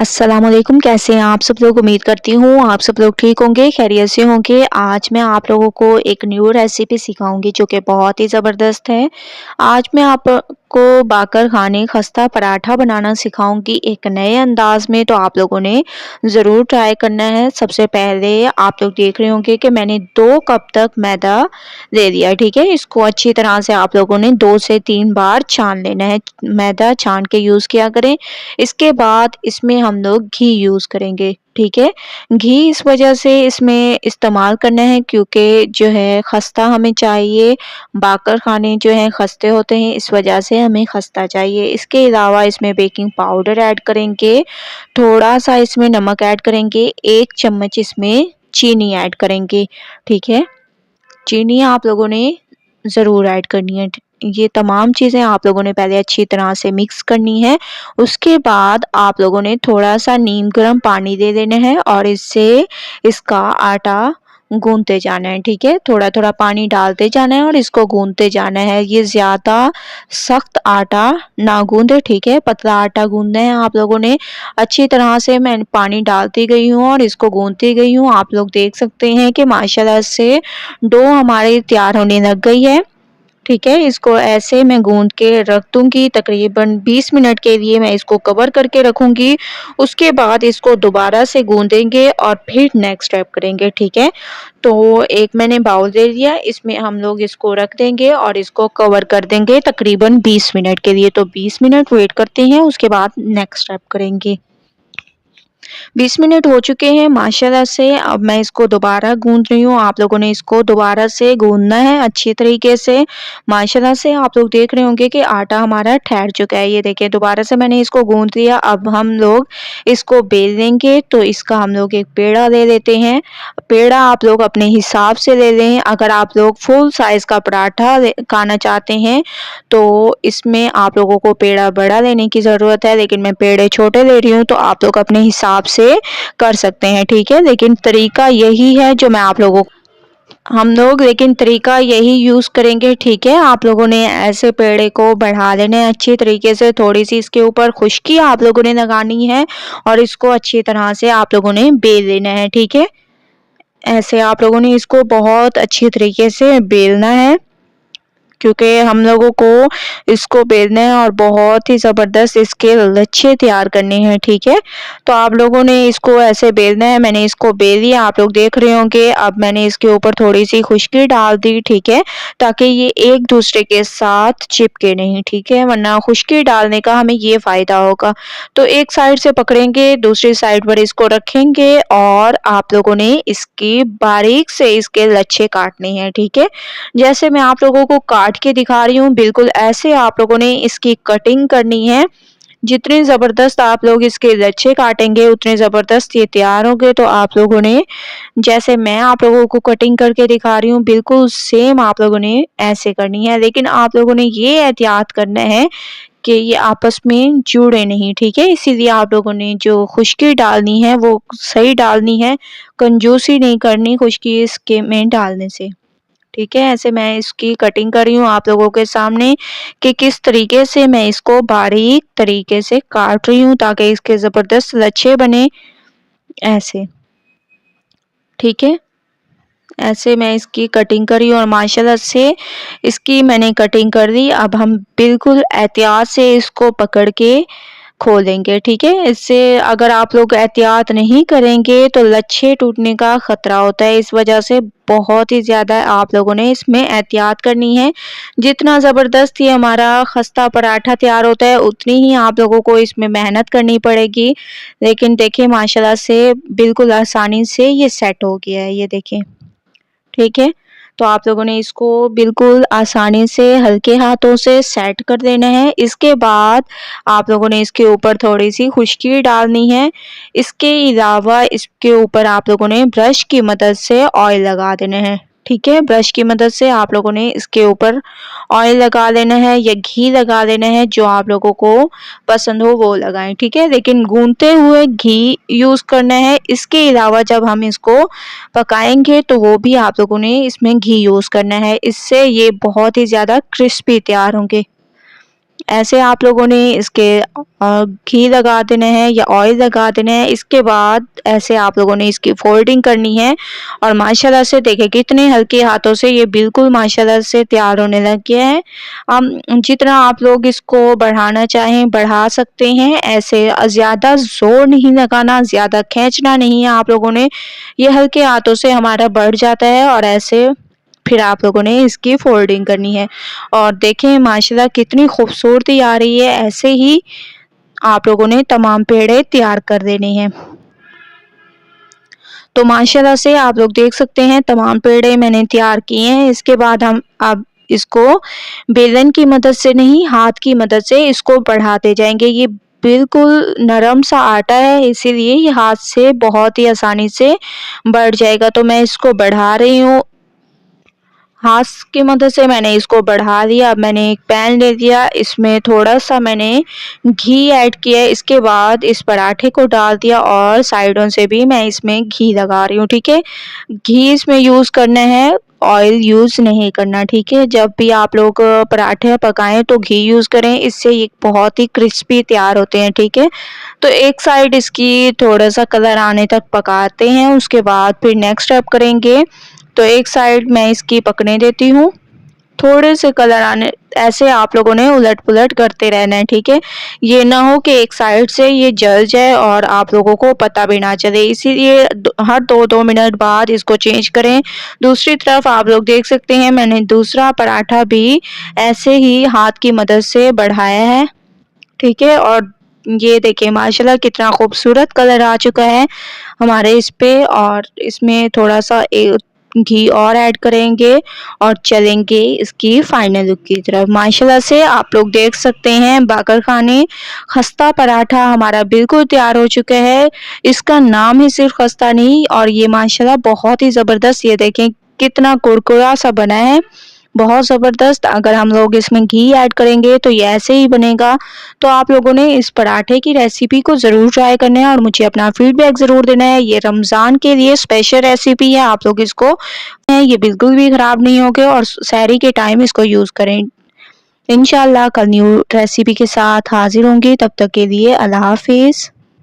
अस्सलामुअलैकुम, कैसे हैं आप सब लोग? उम्मीद करती हूँ आप सब लोग ठीक होंगे, खैरियत से होंगे। आज मैं आप लोगों को एक न्यू रेसिपी सिखाऊँगी जो कि बहुत ही ज़बरदस्त है। आज मैं आपको बाकर खाने खस्ता पराठा बनाना सिखाऊँगी एक नए अंदाज़ में, तो आप लोगों ने ज़रूर ट्राई करना है। सबसे पहले आप लोग देख रहे होंगे कि मैंने 2 कप तक मैदा ले लिया है, ठीक है? इसको अच्छी तरह से आप लोगों ने 2 से 3 बार छान लेना है। मैदा छान के यूज़ किया करें। इसके बाद इसमें हम लोग घी यूज़ करेंगे, ठीक है? घी इस वजह से इसमें इस्तेमाल करना है क्योंकि जो है खस्ता हमें चाहिए, बाकर खाने जो हैं खस्ते होते हैं, इस वजह से हमें खस्ता चाहिए। इसके अलावा इसमें बेकिंग पाउडर ऐड करेंगे, थोड़ा-सा इसमें नमक ऐड करेंगे, 1 चम्मच इसमें चीनी ऐड करेंगे, ठीक है? चीनी आप लोगों ने ज़रूर ऐड करनी है। ये तमाम चीज़ें आप लोगों ने पहले अच्छी तरह से मिक्स करनी है। उसके बाद आप लोगों ने थोड़ा-सा नीम गर्म पानी ले लेना है और इससे इसका आटा गूँथते जाना है, ठीक है? थोड़ा-थोड़ा पानी डालते जाना है और इसको गूँथते जाना है। ये ज़्यादा सख्त आटा ना गूँधे, ठीक है? पतला आटा गूँधना है आप लोगों ने। अच्छी तरह से मैं पानी डालती गई हूँ और इसको गूँथती गई हूँ। आप लोग देख सकते हैं कि माशाल्लाह से डो हमारी तैयार होने लग गई है, ठीक है? इसको ऐसे मैं गूँथ के रख दूँगी, तकरीबन 20 मिनट के लिए मैं इसको कवर करके रखूँगी। उसके बाद इसको दोबारा से गूँथेंगे और फिर नेक्स्ट स्टेप करेंगे, ठीक है? तो एक मैंने बाउल ले लिया, इसमें हम लोग इसको रख देंगे और इसको कवर कर देंगे तकरीबन 20 मिनट के लिए। तो 20 मिनट वेट करते हैं, उसके बाद नेक्स्ट स्टेप करेंगे। 20 मिनट हो चुके हैं माशाल्लाह से। अब मैं इसको दोबारा गूँथ रही हूँ। आप लोगों ने इसको दोबारा से गूँथना है अच्छी तरीके से। माशाल्लाह से आप लोग देख रहे होंगे कि आटा हमारा ठहर चुका है। ये देखिए दोबारा से मैंने इसको गूँथ लिया। अब हम लोग इसको बेल लेंगे, तो इसका हम लोग एक पेड़ा ले लेते हैं। पेड़ा आप लोग अपने हिसाब से ले लें। अगर आप लोग फुल साइज़ का पराठा खाना चाहते हैं तो इसमें आप लोगों को पेड़ा बड़ा लेने की ज़रूरत है, लेकिन मैं पेड़े छोटे ले रही हूँ, तो आप लोग अपने हिसाब से कर सकते हैं, ठीक है? लेकिन तरीका यही है जो मैं आप लोगों हम लोग लेकिन तरीका यही यूज़ करेंगे, ठीक है? आप लोगों ने ऐसे पेड़े को बढ़ा लेना है अच्छी तरीके से, थोड़ी-सी इसके ऊपर खुश्की आप लोगों ने लगानी है और इसको अच्छी तरह से आप लोगों ने बेल लेना है, ठीक है? ऐसे आप लोगों ने इसको बहुत अच्छी तरीके से बेलना है। क्योंकि हम लोगों को इसको बेलना है और बहुत ही ज़बरदस्त इसके लच्छे तैयार करने हैं, ठीक है? तो आप लोगों ने इसको ऐसे बेलना है। मैंने इसको बेल लिया, आप लोग देख रहे होंगे। अब मैंने इसके ऊपर थोड़ी-सी खुश्की डाल दी, ठीक है? ताकि ये एक-दूसरे के साथ चिपके नहीं, ठीक है? वरना खुश्की डालने का हमें ये फ़ायदा होगा। तो एक साइड से पकड़ेंगे, दूसरी साइड पर इसको रखेंगे और आप लोगों ने इसकी बारीक से इसके लच्छे काटने हैं, ठीक है? जैसे मैं आप लोगों को काट के दिखा रही हूँ, बिल्कुल ऐसे आप लोगों ने इसकी कटिंग करनी है। जितने ज़बरदस्त आप लोग इसके लच्छे काटेंगे, उतने ज़बरदस्त ये तैयार होंगे। तो आप लोगों ने जैसे मैं आप लोगों को कटिंग करके दिखा रही हूँ, बिल्कुल सेम आप लोगों ने ऐसे करनी है। लेकिन आप लोगों ने ये एहतियात करना है कि ये आपस में जुड़े नहीं, ठीक है? इसीलिए आप लोगों ने जो खुश्की डालनी है, वो सही डालनी है, कंजूसी नहीं करनी खुश्की इसके में डालने से। ठीक है, ऐसे मैं इसकी कटिंग कर रही हूँ आप लोगों के सामने कि किस तरीके से मैं इसको बारीक तरीके से काट रही हूँ ताकि इसके ज़बरदस्त लच्छे बने ऐसे, ठीक है? ऐसे मैं इसकी कटिंग करी और माशाल्लाह से इसकी मैंने कटिंग कर दी। अब हम बिल्कुल एहतियात से इसको पकड़ के खोलेंगे, ठीक है? इससे अगर आप लोग एहतियात नहीं करेंगे तो लच्छे टूटने का खतरा होता है। इस वजह से बहुत ही ज़्यादा आप लोगों ने इसमें एहतियात करनी है। जितना ज़बरदस्त ये हमारा खस्ता पराठा तैयार होता है, उतनी ही आप लोगों को इसमें मेहनत करनी पड़ेगी। लेकिन देखिए माशाल्लाह से बिल्कुल आसानी से ये सेट हो गया है, ये देखें। ठीक है? तो आप लोगों ने इसको बिल्कुल आसानी से हल्के हाथों से सेट कर देना है। इसके बाद आप लोगों ने इसके ऊपर थोड़ी-सी खुश्की डालनी है। इसके अलावा इसके ऊपर आप लोगों ने ब्रश की मदद से ऑयल लगा देना है। ठीक है? ब्रश की मदद से आप लोगों ने इसके ऊपर ऑयल लगा लेना है या घी लगा लेना है, जो आप लोगों को पसंद हो वो लगाएँ, ठीक है? लेकिन गूँथते हुए घी यूज़ करना है। इसके अलावा जब हम इसको पकाएंगे तो वो भी आप लोगों ने इसमें घी यूज़ करना है। इससे ये बहुत ही ज़्यादा क्रिस्पी तैयार होंगे। ऐसे आप लोगों ने इसके घी लगा देना है या ऑयल लगा देना है। इसके बाद ऐसे आप लोगों ने इसकी फोल्डिंग करनी है और माशाल्लाह से देखिए कितने हल्के हाथों से ये बिल्कुल माशाल्लाह से तैयार होने लग गया है। जितना आप लोग इसको बढ़ाना चाहें बढ़ा सकते हैं। ऐसे ज़्यादा ज़ोर नहीं लगाना, ज़्यादा खींचना नहीं है आप लोगों ने। ये हल्के हाथों से हमारा बढ़ जाता है और ऐसे फिर आप लोगों ने इसकी फोल्डिंग करनी है और देखें माशाल्लाह कितनी खूबसूरती आ रही है। ऐसे ही आप लोगों ने तमाम पेड़े तैयार कर देने हैं। तो माशाल्लाह से आप लोग देख सकते हैं तमाम पेड़े मैंने तैयार किए हैं। इसके बाद हम अब इसको बेलन की मदद से नहीं, हाथ की मदद से इसको बढ़ाते जाएंगे। ये बिल्कुल नरम सा आटा है, इसीलिए ये हाथ से बहुत ही आसानी से बढ़ जाएगा। तो मैं इसको बढ़ा रही हूँ, हाथ की मदद से मैंने इसको बढ़ा दिया। अब मैंने एक पैन ले लिया, इसमें थोड़ा सा मैंने घी ऐड किया है। इसके बाद इस पराठे को डाल दिया और साइडों से भी मैं इसमें घी लगा रही हूँ, ठीक है। घी इसमें यूज़ करना है, ऑयल यूज़ नहीं करना, ठीक है। जब भी आप लोग पराठे पकाएं तो घी यूज़ करें, इससे ये बहुत ही क्रिस्पी तैयार होते हैं, ठीक है। तो एक साइड इसकी थोड़ा सा कलर आने तक पकाते हैं, उसके बाद फिर नेक्स्ट स्टेप करेंगे। तो एक साइड मैं इसकी पकने देती हूँ, थोड़े से कलर आने, ऐसे आप लोगों ने उलट पुलट करते रहना है, ठीक है। ये ना हो कि एक साइड से ये जल जाए और आप लोगों को पता भी ना चले, इसीलिए हर 2-2 मिनट बाद इसको चेंज करें। दूसरी तरफ आप लोग देख सकते हैं मैंने दूसरा पराठा भी ऐसे ही हाथ की मदद से बढ़ाया है, ठीक है। और ये देखिए माशाल्लाह कितना खूबसूरत कलर आ चुका है हमारे इस पे। और इसमें थोड़ा सा घी और ऐड करेंगे और चलेंगे इसकी फाइनल लुक की तरफ। माशाल्लाह से आप लोग देख सकते हैं बाकर खाने खस्ता पराठा हमारा बिल्कुल तैयार हो चुका है। इसका नाम ही सिर्फ खस्ता नहीं, और ये माशाल्लाह बहुत ही ज़बरदस्त, ये देखें कितना कुरकुरा सा बना है, बहुत ज़बरदस्त। अगर हम लोग इसमें घी ऐड करेंगे तो ये ऐसे ही बनेगा। तो आप लोगों ने इस पराठे की रेसिपी को ज़रूर ट्राई करना है और मुझे अपना फीडबैक ज़रूर देना है। ये रमज़ान के लिए स्पेशल रेसिपी है, आप लोग इसको ये बिल्कुल भी ख़राब नहीं होगे और सहरी के टाइम इसको यूज़ करें। इंशाअल्लाह कल न्यू रेसिपी के साथ हाज़िर होंगे, तब तक के लिए अल्लाह हाफ़िज़।